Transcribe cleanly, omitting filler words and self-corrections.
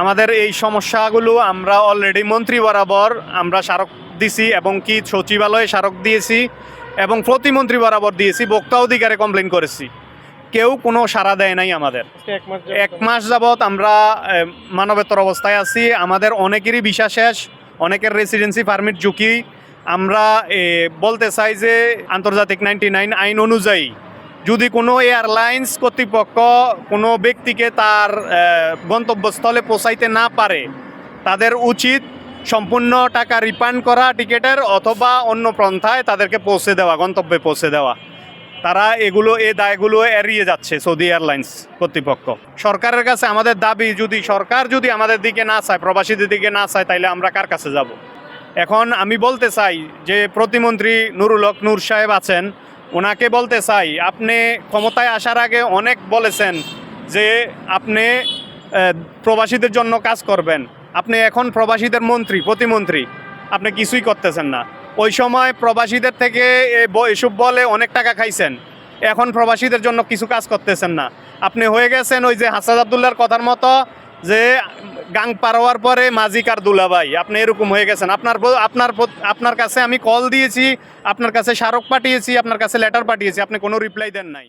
আমাদের এই সমস্যাগুলো আমরা অলরেডি মন্ত্রী বরাবর আমরা স্মারক দিছি এবং কি সচিবালয়ে স্মারক দিয়েছি এবং প্রতিমন্ত্রী বরাবর দিয়েছি, ভোক্তা অধিকারে কমপ্লেন করেছি। কেউ কোনো সাড়া দেয় নাই আমাদের। এক মাস যাবৎ আমরা মানবেতর অবস্থায় আছি। আমাদের অনেকেরই ভিসা শেষ, অনেকের রেসিডেন্সি পারমিট ঝুঁকি। আমরা বলতে চাই যে আন্তর্জাতিক 99 আইন অনুযায়ী যদি কোনো এয়ারলাইন্স কর্তৃপক্ষ কোনো ব্যক্তিকে তার গন্তব্যস্থলে পৌঁছাইতে না পারে, তাদের উচিত সম্পূর্ণ টাকা রিফান্ড করা টিকেটের, অথবা অন্য পন্থায় তাদেরকে পৌঁছে দেওয়া, গন্তব্যে পৌঁছে দেওয়া। তারা এই দায়গুলো এড়িয়ে যাচ্ছে সৌদি এয়ারলাইন্স কর্তৃপক্ষ। সরকারের কাছে আমাদের দাবি, যদি সরকার যদি আমাদের দিকে না চায়, প্রবাসীদের দিকে না চায়, তাইলে আমরা কার কাছে যাব? এখন আমি বলতে চাই যে প্রতিমন্ত্রী নুরুল হক নূর সাহেব আছেন, ওনাকে বলতে চাই, আপনি ক্ষমতায় আসার আগে অনেক বলেছেন যে আপনি প্রবাসীদের জন্য কাজ করবেন। আপনি এখন প্রবাসীদের মন্ত্রী, প্রতিমন্ত্রী, আপনি কিছুই করতেছেন না। ওই সময় প্রবাসীদের থেকে এসব বলে অনেক টাকা খাইছেন, এখন প্রবাসীদের জন্য কিছু কাজ করতেছেন না। আপনি হয়ে গেছেন ওই যে হাসান আবদুল্লাহর কথার মতো, যে গাং পার হওয়ার পরে মাজিকার দুলাভাই, আপনি এরকম হয়ে গেছেন। আপনার কাছে আমি কল দিয়েছি, আপনার কাছে স্মারক পাঠিয়েছি, আপনার কাছে লেটার পাঠিয়েছি, আপনি কোনো রিপ্লাই দেন নাই।